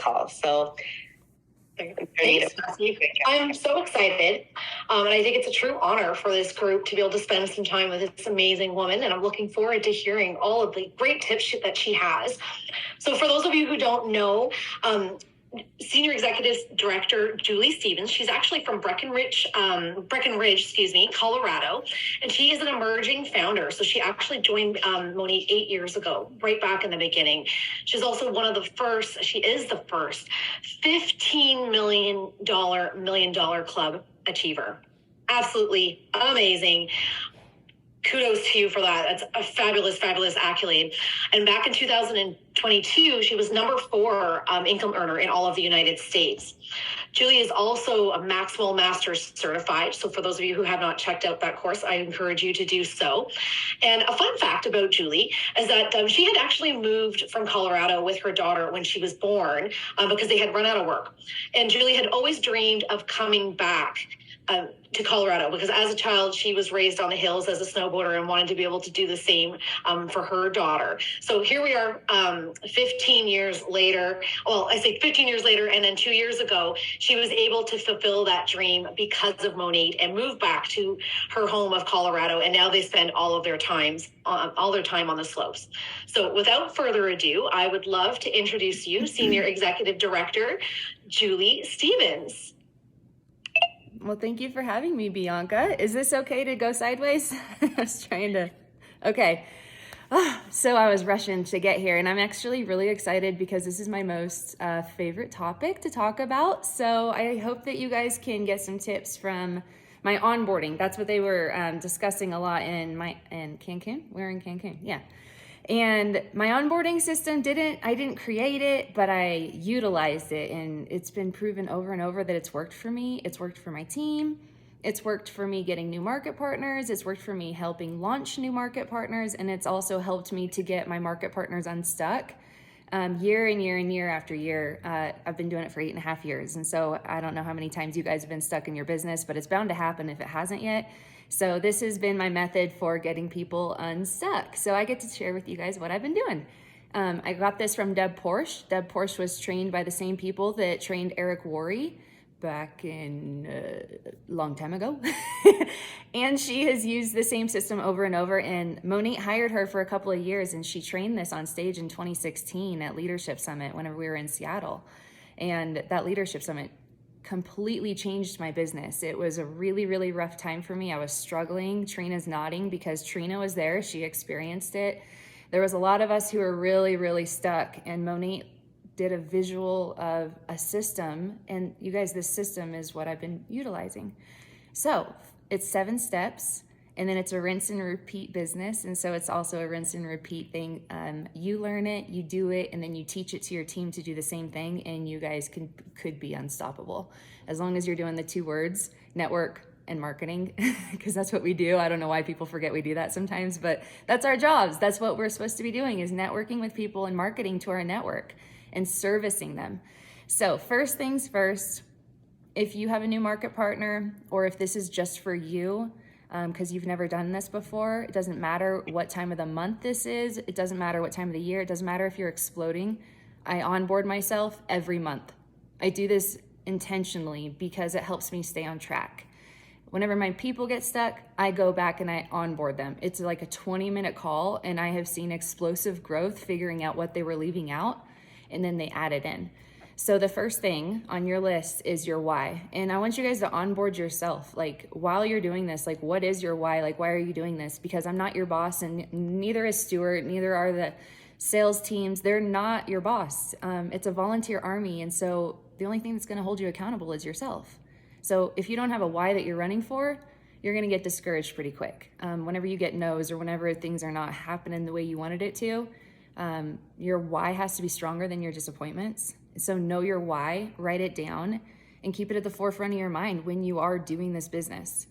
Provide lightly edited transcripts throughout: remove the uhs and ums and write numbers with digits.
call. So thanks, Matthew. I'm so excited. And I think it's a true honor for this group to be able to spend some time with this amazing woman. And I'm looking forward to hearing all of the great tips that she has. So for those of you who don't know, Senior Executive Director Julie Stevens. She's actually from Breckenridge, Colorado, and she is an emerging founder. So she actually joined Moni 8 years ago, right back in the beginning. She's also one of the first. She is the first $15 million club achiever. Absolutely amazing. Kudos to you for that. That's a fabulous, fabulous accolade. And back in 2022, she was number 4 income earner in all of the United States. Julie is also a Maxwell Masters certified. So for those of you who have not checked out that course, I encourage you to do so. And a fun fact about Julie is that she had actually moved from Colorado with her daughter when she was born because they had run out of work. And Julie had always dreamed of coming back to Colorado because as a child, she was raised on the hills as a snowboarder and wanted to be able to do the same for her daughter. So here we are 15 years later. Well, I say 15 years later, and then 2 years ago, she was able to fulfill that dream because of Monate and move back to her home of Colorado. And now they spend all their time on the slopes. So without further ado, I would love to introduce you, Senior Executive Director, Julie Stevens. Well, thank you for having me, Bianca. Is this okay to go sideways? I was trying to, okay. So I was rushing to get here, and I'm actually really excited because this is my most favorite topic to talk about. So I hope that you guys can get some tips from my onboarding. That's what they were discussing a lot in Cancun. We're in Cancun, yeah. And my onboarding system I didn't create it, but I utilized it, and it's been proven over and over that it's worked for me. It's worked for my team. It's worked for me getting new market partners. It's worked for me helping launch new market partners. And it's also helped me to get my market partners unstuck year and year and year after year. I've been doing it for 8.5 years. And so I don't know how many times you guys have been stuck in your business, but it's bound to happen if it hasn't yet. So this has been my method for getting people unstuck. So I get to share with you guys what I've been doing. I got this from Deb Porsche. Deb Porsche was trained by the same people that trained Eric Worre back in a long time ago. And she has used the same system over and over. And Monate hired her for a couple of years, and she trained this on stage in 2016 at Leadership Summit whenever we were in Seattle. And that Leadership Summit completely changed my business. It was a really, really rough time for me. I was struggling. Trina's nodding because Trina was there. She experienced it. There was a lot of us who were really, really stuck, and Monate did a visual of a system. And you guys, this system is what I've been utilizing. So it's 7 steps, and then it's a rinse and repeat business. And so it's also a rinse and repeat thing. You learn it, you do it, and then you teach it to your team to do the same thing, and you guys could be unstoppable. As long as you're doing the 2 words, network and marketing, because that's what we do. I don't know why people forget we do that sometimes, but that's our jobs. That's what we're supposed to be doing, is networking with people and marketing to our network and servicing them. So first things first, if you have a new market partner, or if this is just for you, because you've never done this before, it doesn't matter what time of the month this is. It doesn't matter what time of the year. It doesn't matter if you're exploding. I onboard myself every month. I do this intentionally because it helps me stay on track. Whenever my people get stuck, I go back and I onboard them. It's like a 20-minute call, and I have seen explosive growth figuring out what they were leaving out, and then they add it in. So the first thing on your list is your why. And I want you guys to onboard yourself. Like, while you're doing this, like, what is your why? Like, why are you doing this? Because I'm not your boss, and neither is Stuart, neither are the sales teams. They're not your boss. It's a volunteer army. And so the only thing that's going to hold you accountable is yourself. So if you don't have a why that you're running for, you're going to get discouraged pretty quick. Whenever you get no's, or whenever things are not happening the way you wanted it to, your why has to be stronger than your disappointments. So know your why, write it down, and keep it at the forefront of your mind when you are doing this business.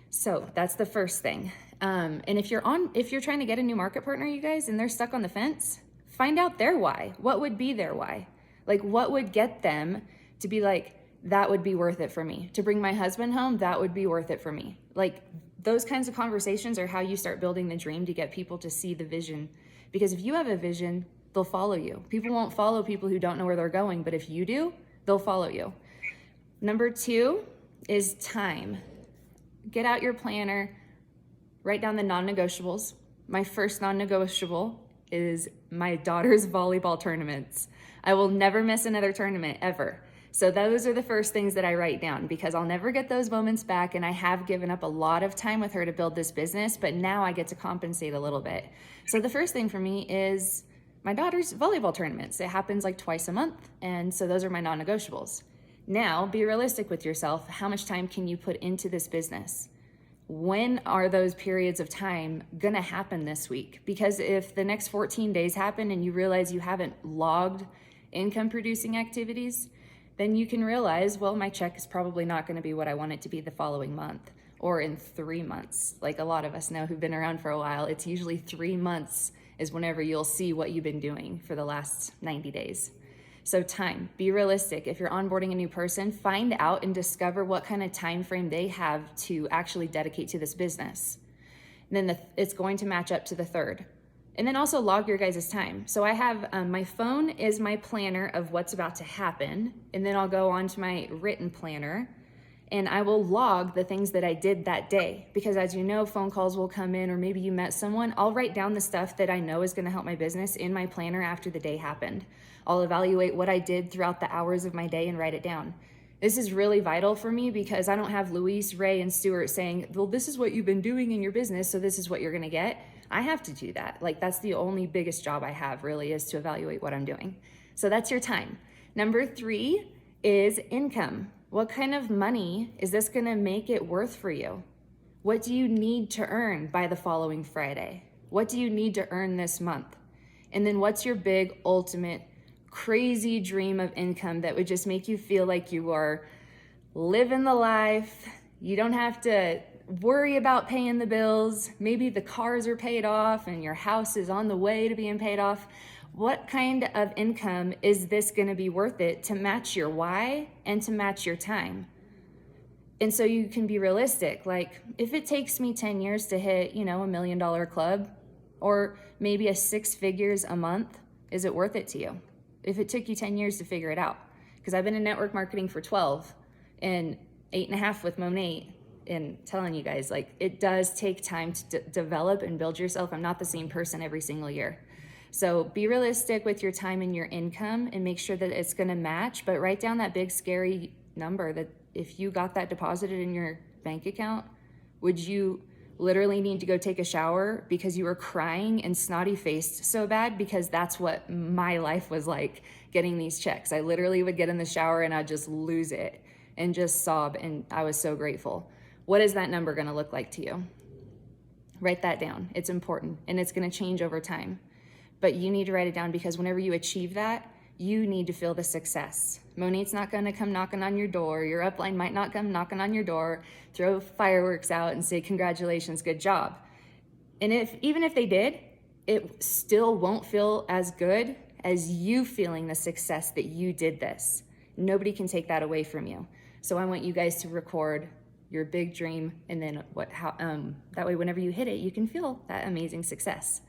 So that's the first thing. And if you're trying to get a new market partner, you guys, and they're stuck on the fence, find out their why. What would be their why? Like, what would get them to be like, that would be worth it for me. To bring my husband home, that would be worth it for me. Like, those kinds of conversations are how you start building the dream to get people to see the vision. Because if you have a vision, they'll follow you. People won't follow people who don't know where they're going, but if you do, they'll follow you. Number 2 is time. Get out your planner, write down the non-negotiables. My first non-negotiable is my daughter's volleyball tournaments. I will never miss another tournament ever. So those are the first things that I write down, because I'll never get those moments back, and I have given up a lot of time with her to build this business, but now I get to compensate a little bit. So the first thing for me is my daughter's volleyball tournaments. It happens like twice a month, and so those are my non-negotiables. Now, be realistic with yourself. How much time can you put into this business? When are those periods of time gonna happen this week? Because if the next 14 days happen and you realize you haven't logged income producing activities, then you can realize, well, my check is probably not gonna be what I want it to be the following month or in 3 months. Like a lot of us know who've been around for a while, it's usually 3 months is whenever you'll see what you've been doing for the last 90 days. So time, be realistic. If you're onboarding a new person, find out and discover what kind of time frame they have to actually dedicate to this business. And then it's going to match up to the third. And then also log your guys' time. So I have, my phone is my planner of what's about to happen. And then I'll go on to my written planner and I will log the things that I did that day. Because as you know, phone calls will come in, or maybe you met someone. I'll write down the stuff that I know is gonna help my business in my planner after the day happened. I'll evaluate what I did throughout the hours of my day and write it down. This is really vital for me because I don't have Luis, Ray, and Stuart saying, well, this is what you've been doing in your business, so this is what you're gonna get. I have to do that. Like, that's the only biggest job I have, really, is to evaluate what I'm doing. So that's your time. Number 3 is income. What kind of money is this gonna make it worth for you? What do you need to earn by the following Friday? What do you need to earn this month? And then what's your big, ultimate, crazy dream of income that would just make you feel like you are living the life? You don't have to worry about paying the bills. Maybe the cars are paid off and your house is on the way to being paid off. What kind of income is this going to be worth it to match your why and to match your time? And so you can be realistic. Like, if it takes me 10 years to hit, $1 million club, or maybe a 6 figures a month, is it worth it to you? If it took you 10 years to figure it out? Because I've been in network marketing for 12 and 8.5 with Monate, and telling you guys, like, it does take time to develop and build yourself. I'm not the same person every single year. So be realistic with your time and your income and make sure that it's gonna match, but write down that big scary number that if you got that deposited in your bank account, would you literally need to go take a shower because you were crying and snotty faced so bad? Because that's what my life was like getting these checks. I literally would get in the shower and I'd just lose it and just sob, and I was so grateful. What is that number gonna look like to you? Write that down. It's important, and it's gonna change over time. But you need to write it down, because whenever you achieve that, you need to feel the success. Monate's not gonna come knocking on your door. Your upline might not come knocking on your door, throw fireworks out and say, congratulations, good job. And even if they did, it still won't feel as good as you feeling the success that you did this. Nobody can take that away from you. So I want you guys to record your big dream, and then that way whenever you hit it, you can feel that amazing success.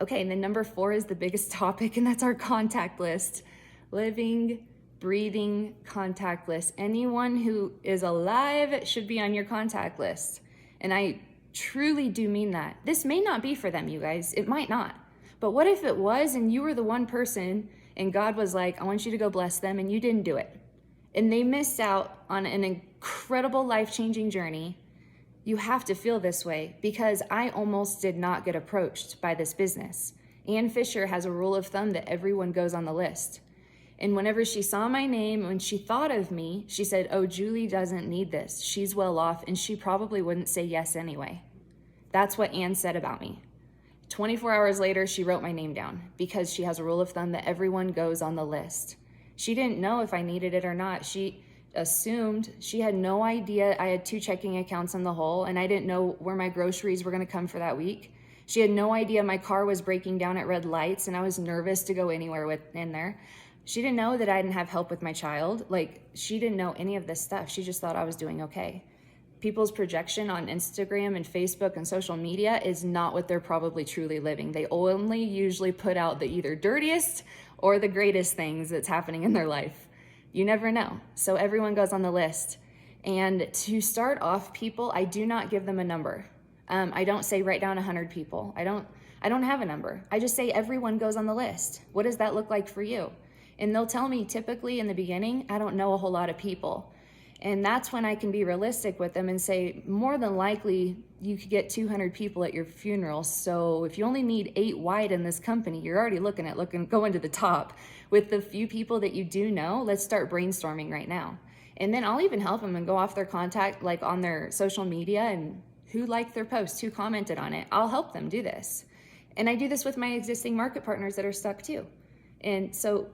Okay, and then number 4 is the biggest topic, and that's our contact list. Living, breathing contact list. Anyone who is alive should be on your contact list. And I truly do mean that. This may not be for them, you guys. It might not. But what if it was, and you were the one person and God was like, I want you to go bless them, and you didn't do it? And they missed out on an incredible life-changing journey. You have to feel this way, because I almost did not get approached by this business. Ann Fisher has a rule of thumb that everyone goes on the list. And whenever she saw my name, when she thought of me, she said, oh, Julie doesn't need this. She's well off, and she probably wouldn't say yes anyway. That's what Ann said about me. 24 hours later, she wrote my name down, because she has a rule of thumb that everyone goes on the list. She didn't know if I needed it or not. She assumed. She had no idea I had 2 checking accounts in the hole, and I didn't know where my groceries were going to come for that week. She had no idea my car was breaking down at red lights and I was nervous to go anywhere in there. She didn't know that I didn't have help with my child. Like, she didn't know any of this stuff. She just thought I was doing okay. people's projection on Instagram and Facebook and social media is not what they're probably truly living. They only usually put out the either dirtiest or the greatest things that's happening in their life. You never know. So everyone goes on the list. And to start off people, I do not give them a number. I don't say write down 100 people. I don't have a number. I just say everyone goes on the list. What does that look like for you? And they'll tell me typically in the beginning, I don't know a whole lot of people. And that's when I can be realistic with them and say, more than likely you could get 200 people at your funeral. So if you only need 8 wide in this company, you're already looking at going to the top. With the few people that you do know, let's start brainstorming right now. And then I'll even help them and go off their contact, like on their social media and who liked their post, who commented on it. I'll help them do this. And I do this with my existing market partners that are stuck too. And so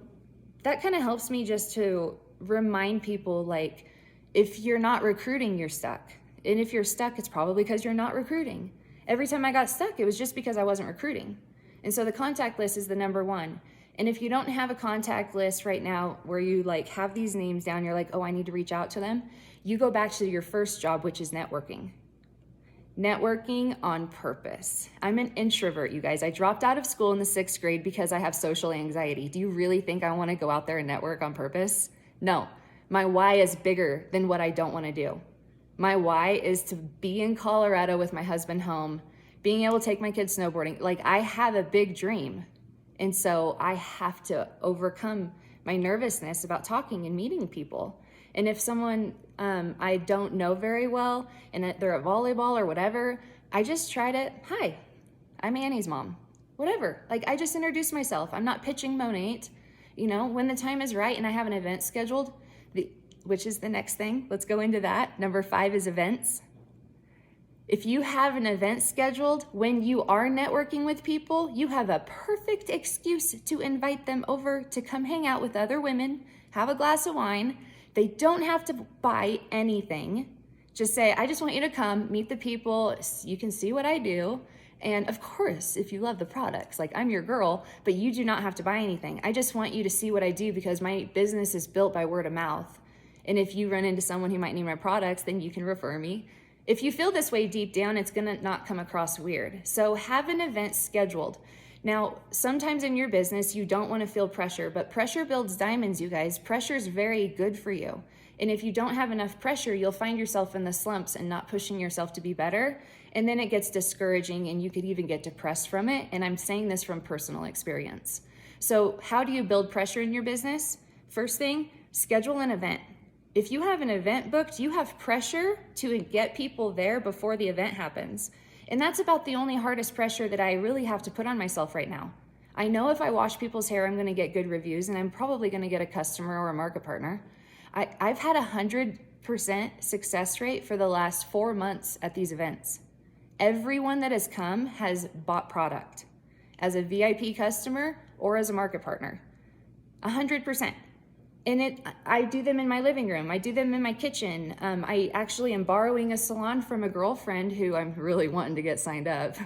that kind of helps me just to remind people, like, if you're not recruiting, you're stuck. And if you're stuck, it's probably because you're not recruiting. Every time I got stuck, it was just because I wasn't recruiting. And so the contact list is the number one. And if you don't have a contact list right now where you like have these names down, you're like, oh, I need to reach out to them. You go back to your first job, which is networking. Networking on purpose. I'm an introvert, you guys. I dropped out of school in the 6th grade because I have social anxiety. Do you really think I want to go out there and network on purpose? No. My why is bigger than what I don't want to do. My why is to be in Colorado with my husband home, being able to take my kids snowboarding. Like, I have a big dream. And so I have to overcome my nervousness about talking and meeting people. And if someone I don't know very well and they're at volleyball or whatever, I just try to, hi, I'm Annie's mom, whatever. Like, I just introduce myself. I'm not pitching Monate. You know, when the time is right and I have an event scheduled, which is the next thing, let's go into that. Number 5 is events. If you have an event scheduled, when you are networking with people, you have a perfect excuse to invite them over to come hang out with other women, have a glass of wine. They don't have to buy anything. Just say, I just want you to come, meet the people, you can see what I do. And of course, if you love the products, like, I'm your girl, but you do not have to buy anything. I just want you to see what I do because my business is built by word of mouth. And if you run into someone who might need my products, then you can refer me. If you feel this way deep down, it's gonna not come across weird. So have an event scheduled. Now, sometimes in your business, you don't wanna feel pressure, but pressure builds diamonds, you guys. Pressure is very good for you. And if you don't have enough pressure, you'll find yourself in the slumps and not pushing yourself to be better. And then it gets discouraging and you could even get depressed from it. And I'm saying this from personal experience. So how do you build pressure in your business? First thing, schedule an event. If you have an event booked, you have pressure to get people there before the event happens. And that's about the only hardest pressure that I really have to put on myself right now. I know if I wash people's hair, I'm gonna get good reviews and I'm probably gonna get a customer or a market partner. I've had 100% success rate for the last 4 months at these events. Everyone that has come has bought product as a VIP customer or as a market partner, 100%. And I do them in my living room. I do them in my kitchen. I actually am borrowing a salon from a girlfriend who I'm really wanting to get signed up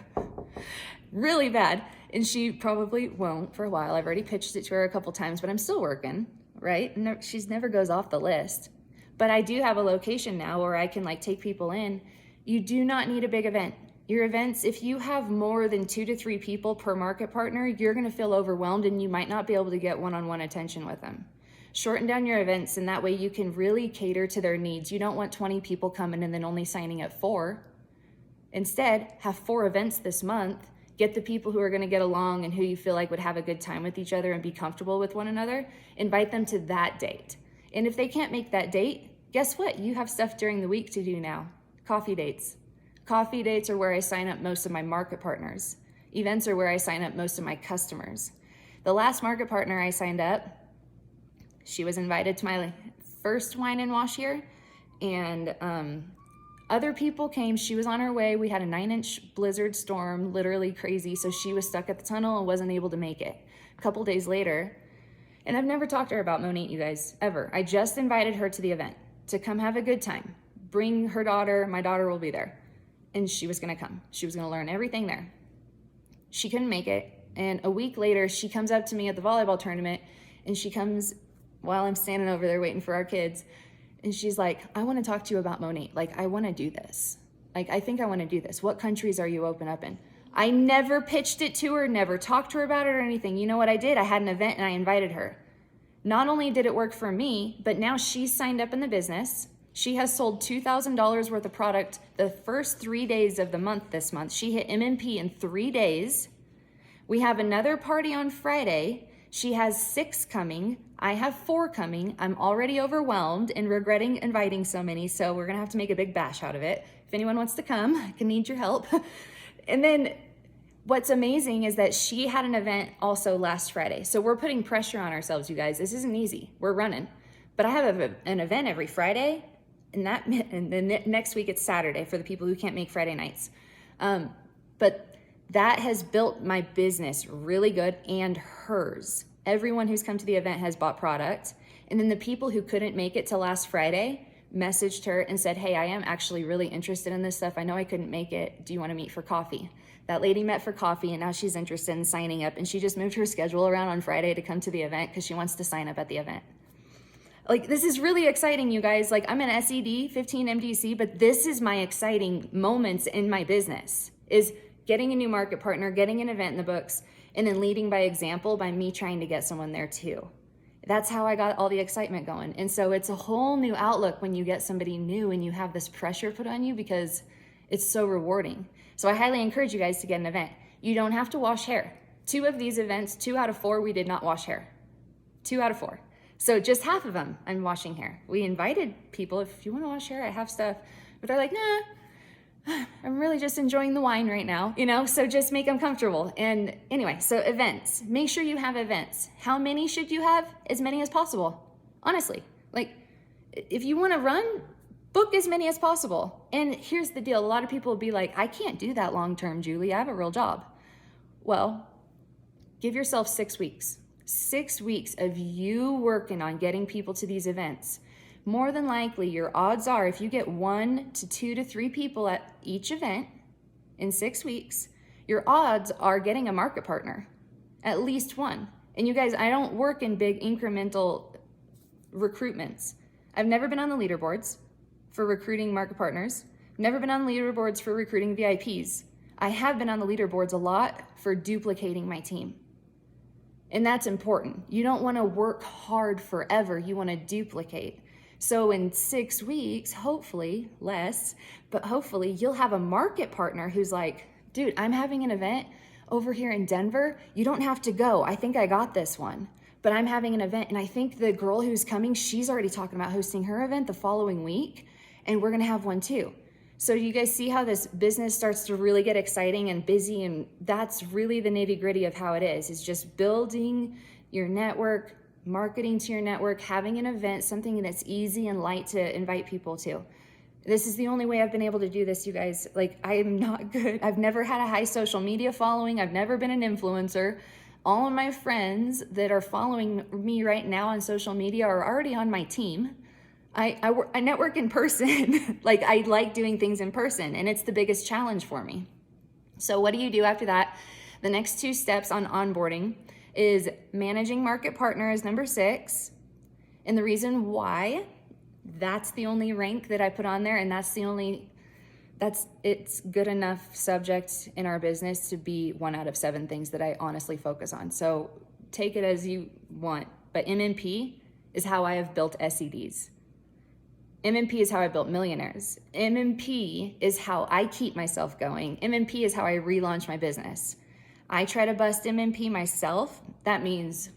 really bad. And she probably won't for a while. I've already pitched it to her a couple times, but I'm still working, right? She's never goes off the list. But I do have a location now where I can like take people in. You do not need a big event. Your events, if you have more than 2 to 3 people per market partner, you're gonna feel overwhelmed and you might not be able to get one-on-one attention with them. Shorten down your events and that way you can really cater to their needs. You don't want 20 people coming and then only signing at 4. Instead, have 4 events this month. Get the people who are gonna get along and who you feel like would have a good time with each other and be comfortable with one another. Invite them to that date. And if they can't make that date, guess what? You have stuff during the week to do now. Coffee dates. Coffee dates are where I sign up most of my market partners. Events are where I sign up most of my customers. The last market partner I signed up, she was invited to my first wine and wash here, and other people came. She was on her way. We had a 9-inch blizzard storm, literally crazy, so she was stuck at the tunnel and wasn't able to make it. A couple days later, and I've never talked to her about Monate, you guys, ever. I just invited her to the event to come have a good time. Bring her daughter, my daughter will be there. And she was gonna come. She was gonna learn everything there. She couldn't make it, and a week later, she comes up to me at the volleyball tournament, and she comes while I'm standing over there waiting for our kids, And she's like, I want to talk to you about Monique. Like, I want to do this. Like, I think I want to do this. What countries are you open up in? I never pitched it to her, never talked to her about it or anything. You know what I did? I had an event and I invited her. Not only did it work for me, but now she's signed up in the business. She has sold $2,000 worth of product the first 3 days of the month this month. She hit MMP in 3 days. We have another party on Friday. She has 6 coming. I have 4 coming. I'm already overwhelmed and regretting inviting so many, so we're gonna have to make a big bash out of it. If anyone wants to come, I can need your help. And then what's amazing is that she had an event also last Friday. So we're putting pressure on ourselves, you guys. This isn't easy. We're running. But I have an event every Friday, and then next week it's Saturday for the people who can't make Friday nights. But that has built my business really good, and hers. Everyone who's come to the event has bought product. And then the people who couldn't make it till last Friday messaged her and said, hey, I am actually really interested in this stuff. I know I couldn't make it. Do you want to meet for coffee? That lady met for coffee, and now she's interested in signing up, and she just moved her schedule around on Friday to come to the event because she wants to sign up at the event. Like, this is really exciting, you guys. Like, I'm an SED, 15 MDC, but this is my exciting moments in my business, is getting a new market partner, getting an event in the books, and then leading by example by me trying to get someone there too. That's how I got all the excitement going. And so it's a whole new outlook when you get somebody new and you have this pressure put on you, because it's so rewarding. So I highly encourage you guys to get an event. You don't have to wash hair. 2 of these events, 2 out of 4, we did not wash hair. 2 out of 4. So just half of them, I'm washing hair. We invited people, if you want to wash hair, I have stuff. But they're like, nah, I'm really just enjoying the wine right now, you know? So just make them comfortable. And anyway, so events. Make sure you have events. How many should you have? As many as possible. Honestly, like, if you want to run, book as many as possible. And here's the deal. A lot of people will be like, I can't do that long-term, Julie. I have a real job. Well, give yourself 6 weeks. 6 weeks of you working on getting people to these events. More than likely, your odds are, if you get 1 to 2 to 3 people at each event in 6 weeks, your odds are getting a market partner, at least 1. And you guys, I don't work in big incremental recruitments. I've never been on the leaderboards for recruiting market partners. Never been on leaderboards for recruiting VIPs. I have been on the leaderboards a lot for duplicating my team. And that's important. You don't want to work hard forever. You want to duplicate. So in 6 weeks, hopefully less, but hopefully you'll have a market partner who's like, dude, I'm having an event over here in Denver. You don't have to go. I think I got this one. But I'm having an event, and I think the girl who's coming, she's already talking about hosting her event the following week, and we're gonna have one too. So you guys see how this business starts to really get exciting and busy, and that's really the nitty-gritty of how it is just building your network, marketing to your network, having an event, something that's easy and light to invite people to. This is the only way I've been able to do this, you guys. Like, I am not good. I've never had a high social media following. I've never been an influencer. All of my friends that are following me right now on social media are already on my team. I network in person. Like, I like doing things in person, and it's the biggest challenge for me. So what do you do after that? The next 2 steps on onboarding is managing market partners, number 6. And the reason why, that's the only rank that I put on there, and it's good enough subject in our business to be 1 out of 7 things that I honestly focus on. So take it as you want, but MMP is how I have built SEDs. MMP is how I built millionaires. MMP is how I keep myself going. MMP is how I relaunch my business. I try to bust MMP myself. That means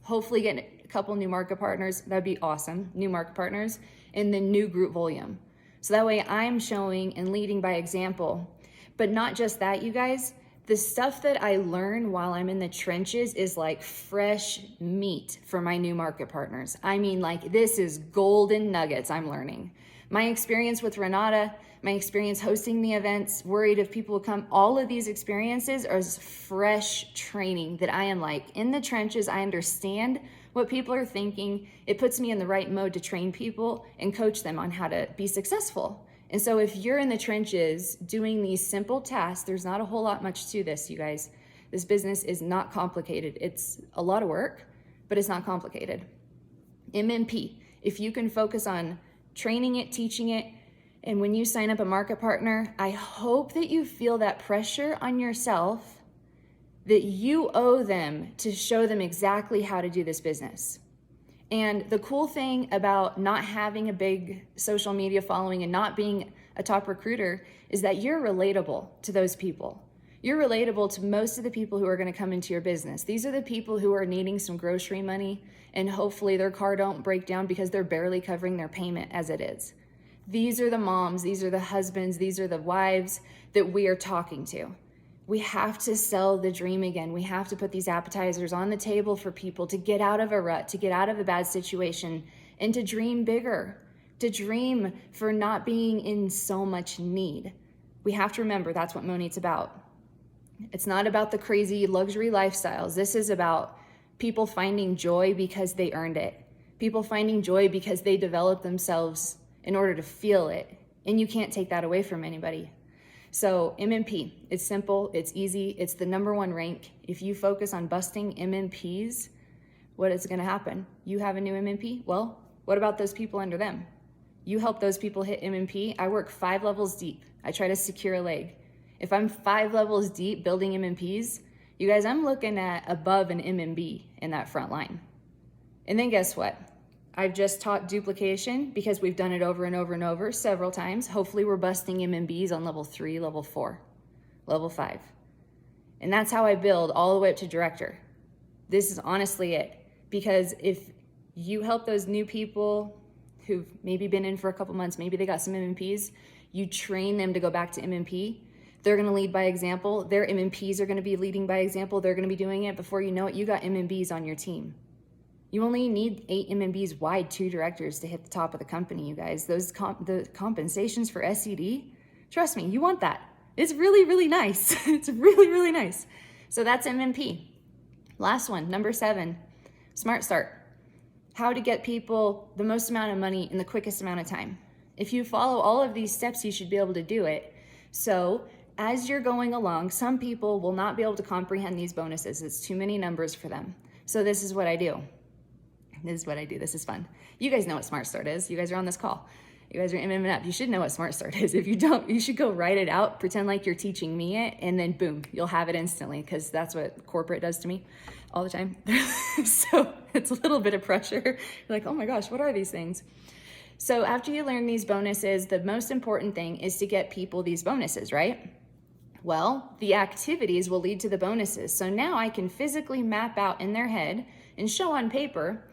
hopefully getting a couple new market partners. That'd be awesome. New market partners, and then new group volume. So that way I'm showing and leading by example. But not just that, you guys. The stuff that I learn while I'm in the trenches is like fresh meat for my new market partners. I mean, like, this is golden nuggets I'm learning. My experience with Renata, my experience hosting the events, worried if people will come, all of these experiences are fresh training that I am like in the trenches. I understand what people are thinking. It puts me in the right mode to train people and coach them on how to be successful. And so if you're in the trenches doing these simple tasks, there's not a whole lot much to this, you guys. This business is not complicated. It's a lot of work, but it's not complicated. MMP, if you can focus on training it, teaching it. And when you sign up a market partner, I hope that you feel that pressure on yourself that you owe them to show them exactly how to do this business. And the cool thing about not having a big social media following and not being a top recruiter is that you're relatable to those people. You're relatable to most of the people who are going to come into your business. These are the people who are needing some grocery money and hopefully their car don't break down because they're barely covering their payment as it is. These are the moms, these are the husbands, these are the wives that we are talking to. We have to sell the dream again. We have to put these appetizers on the table for people to get out of a rut, to get out of a bad situation, and to dream bigger, to dream for not being in so much need. We have to remember that's what Monique's about. It's not about the crazy luxury lifestyles. This is about people finding joy because they earned it. People finding joy because they developed themselves in order to feel it. And you can't take that away from anybody. So MMP, it's simple, it's easy, it's the #1 rank. If you focus on busting MMPs, what is gonna happen? You have a new MMP? Well, what about those people under them? You help those people hit MMP. I work 5 levels deep. I try to secure a leg. If I'm 5 levels deep building MMPs, you guys, I'm looking at above an MMB in that front line. And then guess what? I've just taught duplication because we've done it over and over and over several times. Hopefully we're busting MMBs on level 3, level 4, level 5. And that's how I build all the way up to director. This is honestly it. Because if you help those new people who've maybe been in for a couple months, maybe they got some MMPs, you train them to go back to MMP, they're gonna lead by example. Their MMPs are gonna be leading by example. They're gonna be doing it. Before you know it, you got MMBs on your team. You only need 8 MMBs wide, 2 directors to hit the top of the company, you guys. The compensations for SED, trust me, you want that. It's really, really nice. It's really, really nice. So that's MMP. Last one, #7, Smart Start. How to get people the most amount of money in the quickest amount of time. If you follow all of these steps, you should be able to do it. So as you're going along, some people will not be able to comprehend these bonuses. It's too many numbers for them. So this is what I do. This is fun. You guys know what Smart Start is. You guys are on this call. You guys are MMing up. You should know what Smart Start is. If you don't, you should go write it out, pretend like you're teaching me it, and then boom, you'll have it instantly, because that's what corporate does to me all the time. So it's a little bit of pressure. You're like, oh my gosh, what are these things? So after you learn these bonuses, the most important thing is to get people these bonuses, right? Well, the activities will lead to the bonuses. So now I can physically map out in their head and show on paper,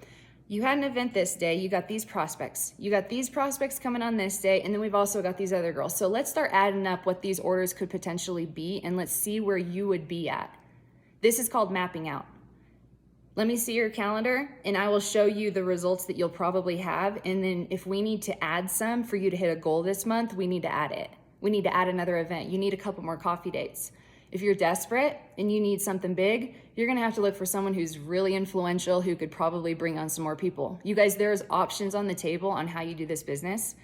you had an event this day, you got these prospects. You got these prospects coming on this day, and then we've also got these other girls. So let's start adding up what these orders could potentially be, and let's see where you would be at. This is called mapping out. Let me see your calendar, and I will show you the results that you'll probably have. And then if we need to add some for you to hit a goal this month, we need to add it. We need to add another event. You need a couple more coffee dates. If you're desperate and you need something big, you're gonna have to look for someone who's really influential, who could probably bring on some more people. You guys, there's options on the table on how you do this business,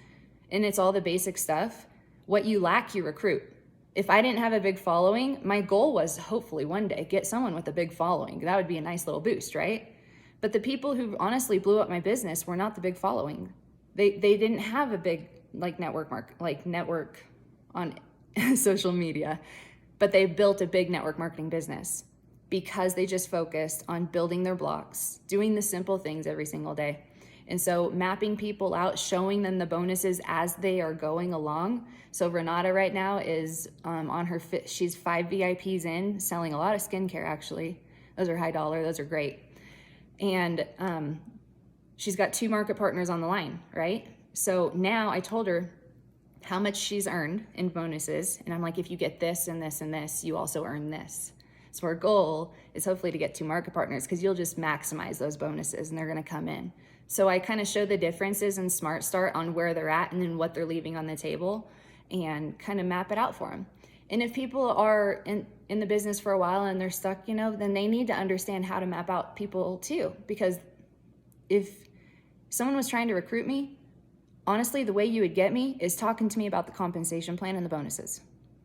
and it's all the basic stuff. What you lack, you recruit. If I didn't have a big following, my goal was hopefully one day get someone with a big following. That would be a nice little boost, right? But the people who honestly blew up my business were not the big following. They didn't have a big network on social media. But they built a big network marketing business because they just focused on building their blocks, doing the simple things every single day. And so mapping people out, showing them the bonuses as they are going along. So Renata right now is on her she's 5 VIPs in, selling a lot of skincare actually. Those are high dollar, those are great. And she's got 2 market partners on the line, right? So now I told her how much she's earned in bonuses. And I'm like, if you get this and this and this, you also earn this. So our goal is hopefully to get 2 market partners, because you'll just maximize those bonuses and they're gonna come in. So I kind of show the differences in Smart Start on where they're at and then what they're leaving on the table, and kind of map it out for them. And if people are in the business for a while and they're stuck, then they need to understand how to map out people too. Because if someone was trying to recruit me, honestly, the way you would get me is talking to me about the compensation plan and the bonuses.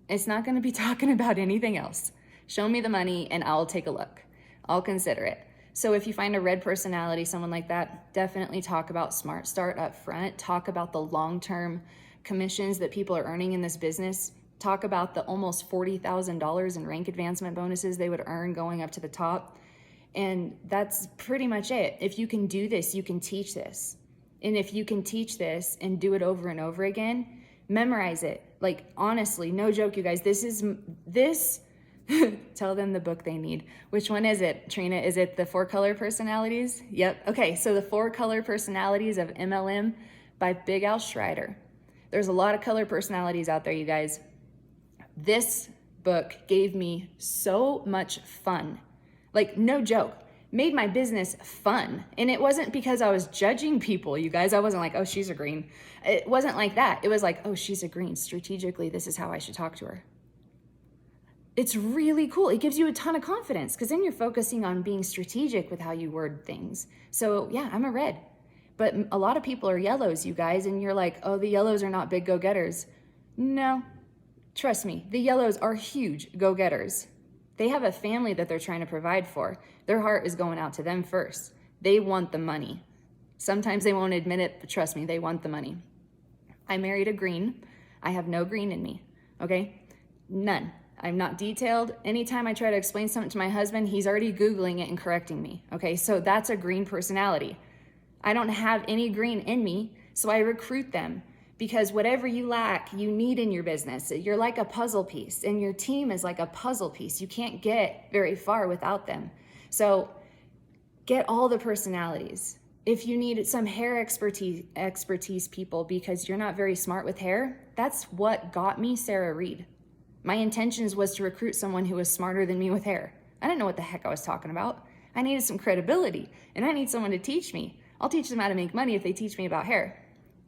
It's not going to be talking about anything else. Show me the money and I'll take a look. I'll consider it. So if you find a red personality, someone like that, definitely talk about Smart Start up front. Talk about the long-term commissions that people are earning in this business. Talk about the almost $40,000 in rank advancement bonuses they would earn going up to the top. And that's pretty much it. If you can do this, you can teach this. And if you can teach this and do it over and over again, memorize it. Like, honestly, no joke, you guys, this tell them the book they need. Which one is it, Trina? Is it the 4 Color Personalities? Yep. Okay, so the 4 Color Personalities of MLM by Big Al Schreider. There's a lot of color personalities out there, you guys. This book gave me so much fun. Like, no joke, made my business fun. And it wasn't because I was judging people, you guys. I wasn't like, oh, she's a green. It wasn't like that. It was like, oh, she's a green. Strategically, this is how I should talk to her. It's really cool. It gives you a ton of confidence because then you're focusing on being strategic with how you word things. So yeah, I'm a red, but a lot of people are yellows, you guys. And you're like, oh, the yellows are not big go-getters. No, trust me, the yellows are huge go-getters. They have a family that they're trying to provide for. Their heart is going out to them first. They want the money. Sometimes they won't admit it, but trust me, they want the money. I married a green. I have no green in me, okay? None. I'm not detailed. Anytime I try to explain something to my husband, he's already Googling it and correcting me, okay? So that's a green personality. I don't have any green in me, so I recruit them. Because whatever you lack, you need in your business. You're like a puzzle piece, and your team is like a puzzle piece. You can't get very far without them. So get all the personalities. If you need some hair expertise people because you're not very smart with hair, that's what got me Sarah Reed. My intentions was to recruit someone who was smarter than me with hair. I didn't know what the heck I was talking about. I needed some credibility, and I need someone to teach me. I'll teach them how to make money if they teach me about hair.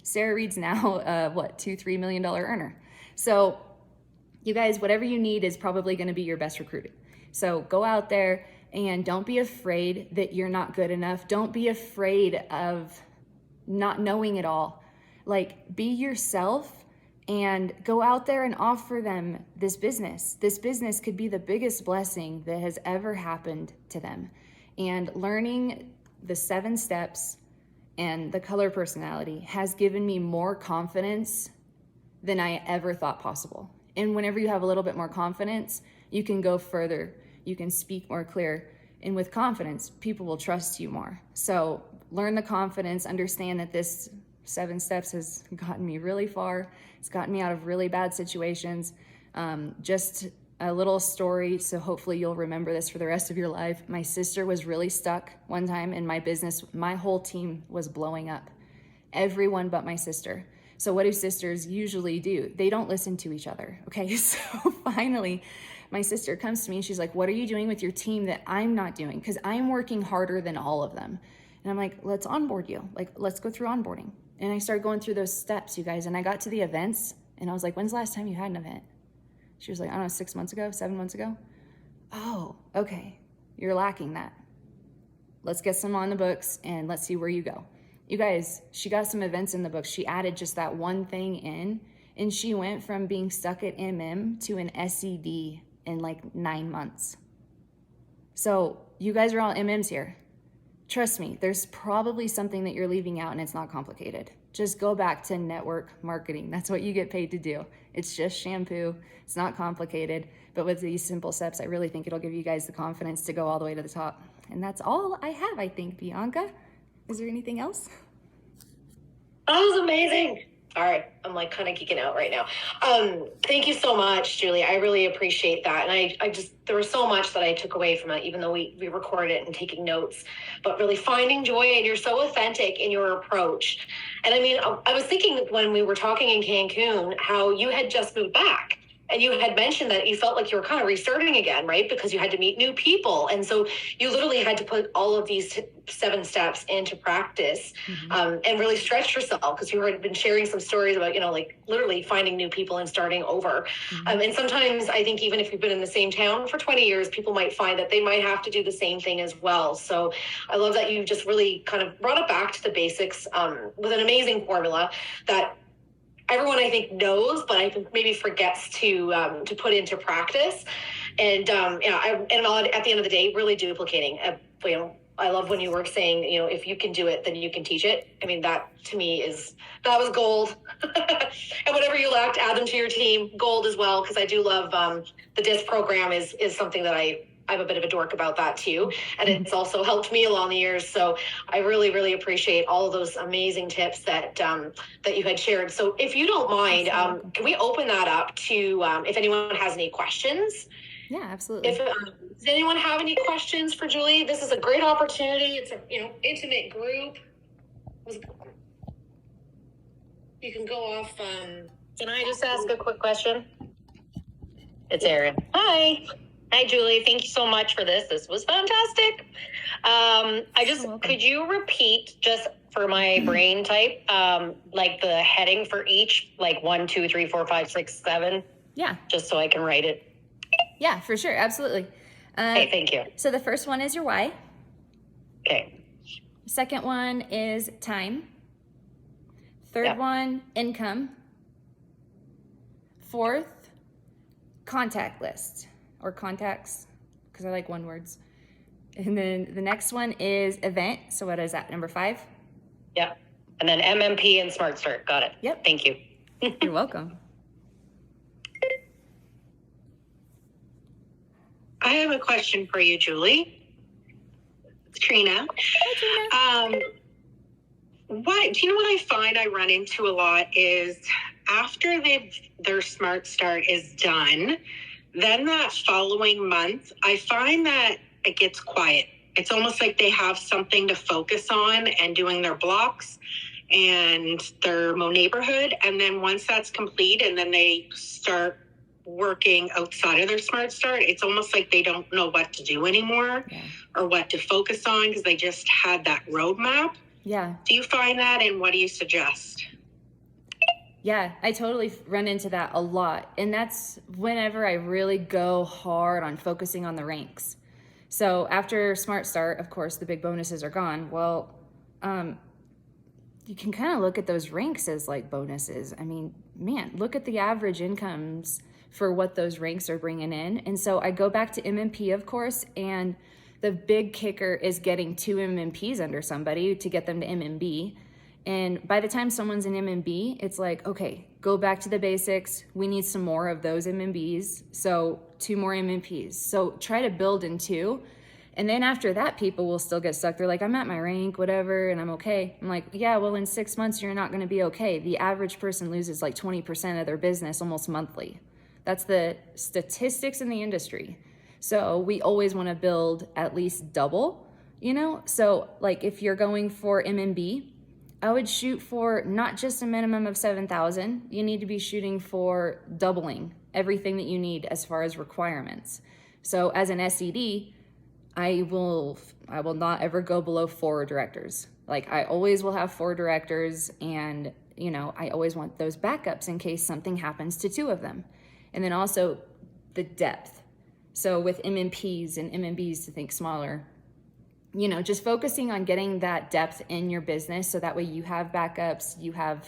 Sarah Reed's now, $2-3 million earner. So you guys, whatever you need is probably going to be your best recruiter. So go out there and don't be afraid that you're not good enough. Don't be afraid of not knowing it all. Like, be yourself and go out there and offer them this business. This business could be the biggest blessing that has ever happened to them. And learning the 7 steps and the color personality has given me more confidence than I ever thought possible. And whenever you have a little bit more confidence, you can go further, you can speak more clear, and with confidence, people will trust you more. So learn the confidence, understand that this 7 steps has gotten me really far. It's gotten me out of really bad situations. Just a little story, so hopefully you'll remember this for the rest of your life. My sister was really stuck one time in my business. My whole team was blowing up. Everyone but my sister. So what do sisters usually do? They don't listen to each other, okay? So finally, my sister comes to me and she's like, what are you doing with your team that I'm not doing? Because I'm working harder than all of them. And I'm like, let's onboard you. Like, let's go through onboarding. And I started going through those steps, you guys. And I got to the events and I was like, when's the last time you had an event? She was like, I don't know, 6 months ago, 7 months ago. Oh, okay. You're lacking that. Let's get some on the books and let's see where you go. You guys, she got some events in the books. She added just that one thing in, and she went from being stuck at MM to an SED in like 9 months. So you guys are all MMs here. Trust me, there's probably something that you're leaving out and it's not complicated. Just go back to network marketing. That's what you get paid to do. It's just shampoo. It's not complicated. But with these simple steps, I really think it'll give you guys the confidence to go all the way to the top. And that's all I have, I think, Bianca. Is there anything else? That was amazing. All right, I'm like kind of geeking out right now. Thank you so much, Julie. I really appreciate that. And I just, there was so much that I took away from it, even though we recorded it and taking notes, but really finding joy, and you're so authentic in your approach. And I mean, I was thinking when we were talking in Cancun, how you had just moved back. And you had mentioned that you felt like you were kind of restarting again, right? Because you had to meet new people. And so you literally had to put all of these 7 steps into practice, and really stretch yourself, because you had been sharing some stories about, like literally finding new people and starting over. And sometimes I think even if you've been in the same town for 20 years, people might find that they might have to do the same thing as well. So I love that you just really kind of brought it back to the basics, with an amazing formula that everyone I think knows, but I think maybe forgets to put into practice. And at the end of the day, really duplicating, I love when you were saying, if you can do it, then you can teach it. I mean, that to me that was gold. And whatever you lacked, add them to your team. Gold as well, because I do love the DISC program is something that I'm a bit of a dork about that too. And it's also helped me along the years. So I really, really appreciate all of those amazing tips that you had shared. So if you don't mind, can we open that up to if anyone has any questions? Yeah, absolutely. Does anyone have any questions for Julie? This is a great opportunity. It's a intimate group. You can go off. Can I just ask a quick question? It's Erin. Hi, Julie. Thank you so much for this. This was fantastic. Could you repeat just for my brain type, like the heading for each, like 1, 2, 3, 4, 5, 6, 7? Yeah. Just so I can write it. Yeah, for sure. Absolutely. Okay, thank you. So the first one is your why. Okay. Second one is time. Third one, income. Fourth, contact list or contacts, because I like one words. And then the next one is event. So what is that, number 5? Yep. And then MMP and Smart Start. Got it. Yep. Thank you. You're welcome. I have a question for you, Julie. It's Trina. Hi, Trina. Do you know what I find I run into a lot is after their Smart Start is done, then that following month, I find that it gets quiet. It's almost like they have something to focus on and doing their blocks and their neighborhood. And then once that's complete and then they start working outside of their Smart Start, it's almost like they don't know what to do anymore or what to focus on because they just had that roadmap. Yeah. Do you find that, and what do you suggest? Yeah, I totally run into that a lot. And that's whenever I really go hard on focusing on the ranks. So after Smart Start, of course, the big bonuses are gone. Well, you can kind of look at those ranks as like bonuses. I mean, man, look at the average incomes for what those ranks are bringing in. And so I go back to MMP, of course, and the big kicker is getting 2 MMPs under somebody to get them to MMB. And by the time someone's in MMB, it's like, okay, go back to the basics. We need some more of those MMBs. So 2 more MMPs. So try to build in 2. And then after that, people will still get stuck. They're like, I'm at my rank, whatever, and I'm okay. I'm like, yeah, well, in 6 months, you're not going to be okay. The average person loses like 20% of their business almost monthly. That's the statistics in the industry. So we always want to build at least double, So like if you're going for MMB, I would shoot for not just a minimum of 7,000. You need to be shooting for doubling everything that you need as far as requirements. So as an SED, I will not ever go below 4 directors. Like I always will have 4 directors, and I always want those backups in case something happens to 2 of them. And then also the depth. So with MMPs and MMBs, to think smaller, just focusing on getting that depth in your business so that way you have backups, you have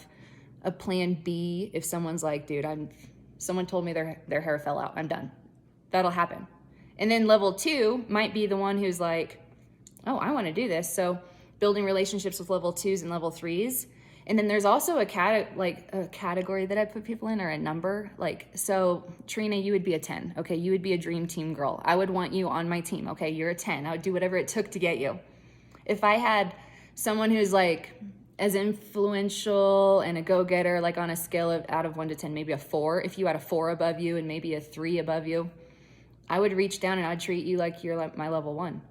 a plan B if someone's like, dude, someone told me their hair fell out, I'm done. That'll happen. And then level 2 might be the one who's like, oh, I want to do this. So building relationships with level 2s and level 3s. And then there's also a category that I put people in, or a number. So Trina, you would be a 10. Okay, you would be a dream team girl. I would want you on my team. Okay, you're a 10. I would do whatever it took to get you. If I had someone who's like as influential and a go-getter, like on a scale of out of 1 to 10, maybe a 4. If you had a 4 above you and maybe a 3 above you, I would reach down and I'd treat you like you're like my level 1.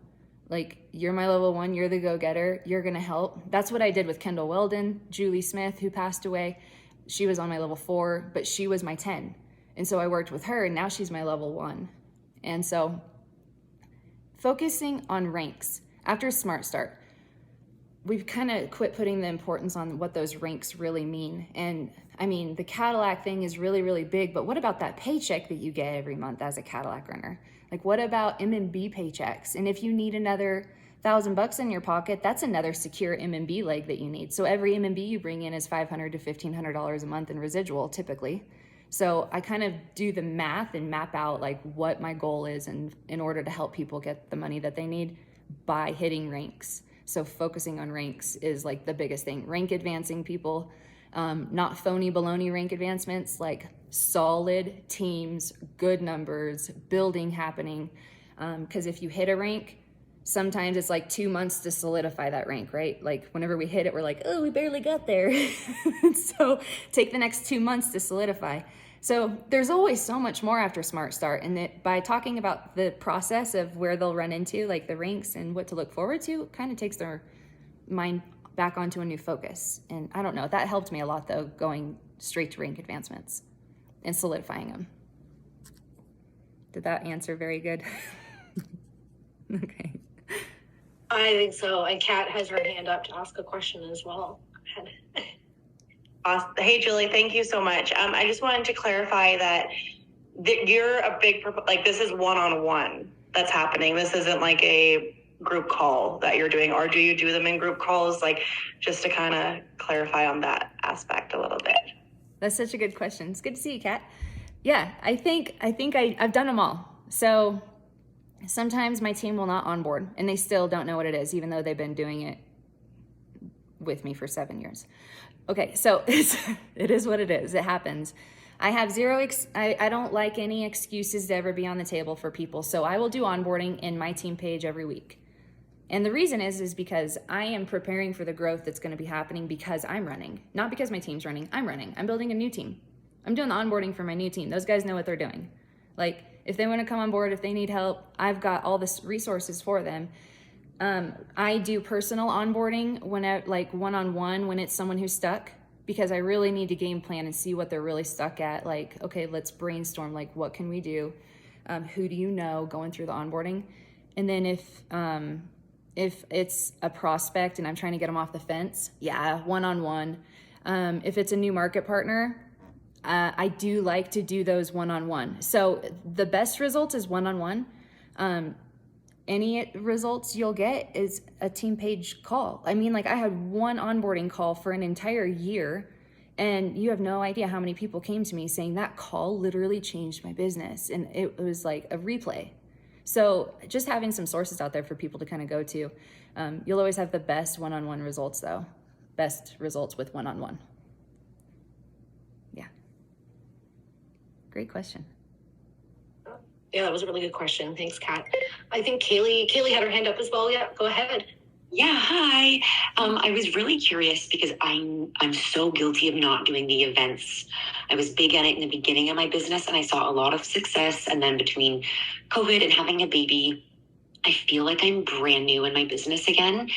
Like, you're my level 1, you're the go-getter, you're gonna help. That's what I did with Kendall Weldon, Julie Smith, who passed away. She was on my level 4, but she was my 10. And so I worked with her, and now she's my level 1. And so focusing on ranks. After Smart Start, we've kind of quit putting the importance on what those ranks really mean. And I mean, the Cadillac thing is really, really big, but what about that paycheck that you get every month as a Cadillac runner? Like, what about MMB paychecks? And if you need another $1,000 in your pocket, that's another secure MMB leg that you need. So every MMB you bring in is $500 to $1,500 a month in residual, typically. So I kind of do the math and map out like what my goal is, and in order to help people get the money that they need. by hitting ranks. So focusing on ranks is like the biggest thing. Rank advancing people, not phony baloney rank advancements, like solid teams, good numbers, building happening. Because if you hit a rank, sometimes it's like 2 months to solidify that rank, right? Like whenever we hit it, we're like, oh, we barely got there. So take the next 2 months to solidify. So there's always so much more after Smart Start. And that by talking about the process of where they'll run into, like the ranks and what to look forward to, kind of takes their mind back onto a new focus. And I don't know, that helped me a lot though, going straight to rank advancements and solidifying them. Did that answer very good? Okay. I think so. And Kat has her hand up to ask a question as well. Go ahead. Awesome. Hey, Julie, thank you so much. I just wanted to clarify that you're a big, like this is one-on-one that's happening. This isn't like a group call that you're doing, or do you do them in group calls? Like just to kind of clarify on that aspect a little bit. That's such a good question. It's good to see you, Kat. Yeah, I think I've done them all. So sometimes my team will not onboard and they still don't know what it is, even though they've been doing it with me for 7 years. Okay, so it is what it is. It happens. I have I don't like any excuses to ever be on the table for people. So I will do onboarding in my team page every week. And the reason is because I am preparing for the growth that's going to be happening because I'm running, not because my team's running. I'm running. I'm building a new team. I'm doing the onboarding for my new team. Those guys know what they're doing. Like if they want to come on board, if they need help, I've got all the resources for them. I do personal onboarding like one-on-one when it's someone who's stuck, because I really need to game plan and see what they're really stuck at. Like, okay, let's brainstorm. Like, what can we do? Who do you know? Going through the onboarding. And then if it's a prospect and I'm trying to get them off the fence, yeah, one-on-one. If it's a new market partner, I do like to do those one-on-one. So the best results is one-on-one. Any results you'll get is a team page call. I mean, like I had one onboarding call for an entire year, and you have no idea how many people came to me saying that call literally changed my business. And it was like a replay. So just having some sources out there for people to kind of go to. You'll always have the best one-on-one results though. Best results with one-on-one. Yeah. Great question. Yeah, that was a really good question. Thanks, Kat. I think Kaylee had her hand up as well. Yeah, go ahead. Yeah, hi. I was really curious because I'm so guilty of not doing the events. I was big at it in the beginning of my business and I saw a lot of success. And then between COVID and having a baby, I feel like I'm brand new in my business again.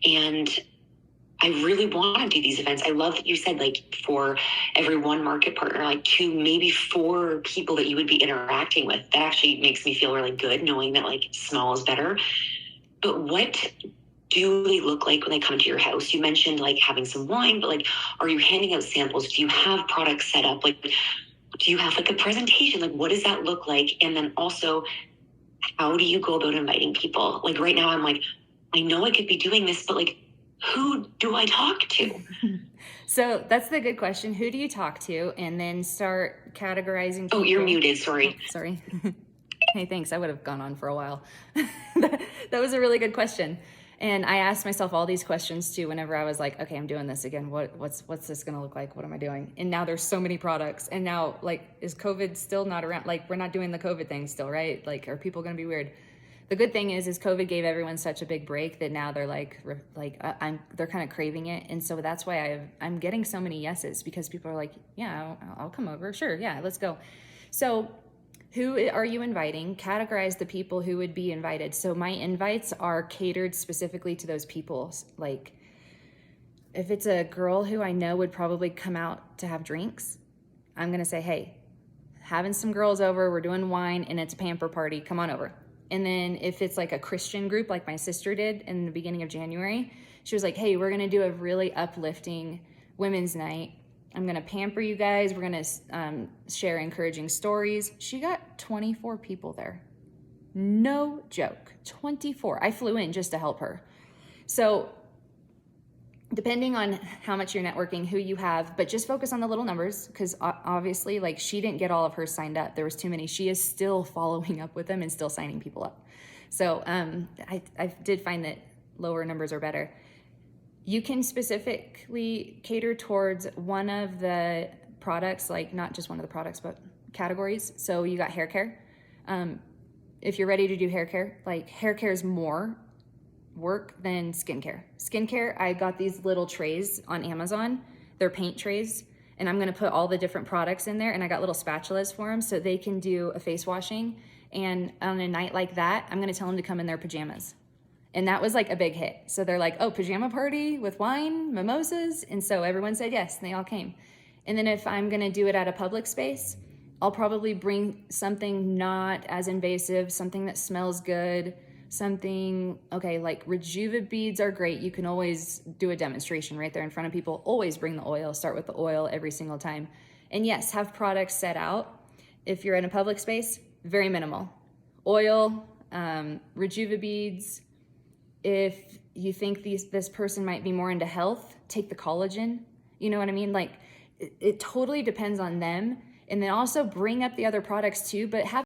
And I really want to do these events. I love that you said like for every one market partner, like 2, maybe 4 people that you would be interacting with. That actually makes me feel really good knowing that like small is better. But what do they look like when they come to your house? You mentioned like having some wine, but like, are you handing out samples? Do you have products set up? Like, do you have like a presentation? Like, what does that look like? And then also, how do you go about inviting people? Like right now I'm like, I know I could be doing this, but like, who do I talk to? So that's the good question. Who do you talk to? And then start categorizing people. Oh, you're muted. Sorry. Oh, sorry. Hey, thanks. I would have gone on for a while. That was a really good question. And I asked myself all these questions too whenever I was like, okay, I'm doing this again. What's this going to look like? What am I doing? And now there's so many products. And now like, is COVID still not around? Like we're not doing the COVID thing still, right? Like, are people going to be weird? The good thing is COVID gave everyone such a big break that now they're they're kind of craving it. And so that's why I'm getting so many yeses, because people are like, yeah, I'll come over. Sure. Yeah, let's go. So who are you inviting? Categorize the people who would be invited. So my invites are catered specifically to those people. Like if it's a girl who I know would probably come out to have drinks, I'm going to say, hey, having some girls over, we're doing wine and it's a pamper party. Come on over. And then if it's like a Christian group, like my sister did in the beginning of January, she was like, hey, we're going to do a really uplifting women's night. I'm going to pamper you guys. We're going to share encouraging stories. She got 24 people there. No joke. 24. I flew in just to help her. So depending on how much you're networking, who you have, but just focus on the little numbers, because obviously she didn't get all of hers signed up. There was too many. She is still following up with them and still signing people up. So I did find that lower numbers are better. You can specifically cater towards one of the products, like not just one of the products, but categories. So you got hair care. If you're ready to do hair care, like hair care is more work than skincare. Skincare, I got these little trays on Amazon. They're paint trays, and I'm gonna put all the different products in there, and I got little spatulas for them so they can do a face washing. And on a night like that, I'm gonna tell them to come in their pajamas. And that was like a big hit. So they're like, oh, pajama party with wine, mimosas. And so everyone said yes, and they all came. And then if I'm gonna do it at a public space, I'll probably bring something not as invasive, something that smells good, something, okay, like Rejuva beads are great. You can always do a demonstration right there in front of people. Always bring the oil, start with the oil every single time. And yes, have products set out. If you're in a public space, very minimal. Oil, Rejuva beads. If you think this person might be more into health, take the collagen. You know what I mean? Like, it totally depends on them. And then also bring up the other products too, but have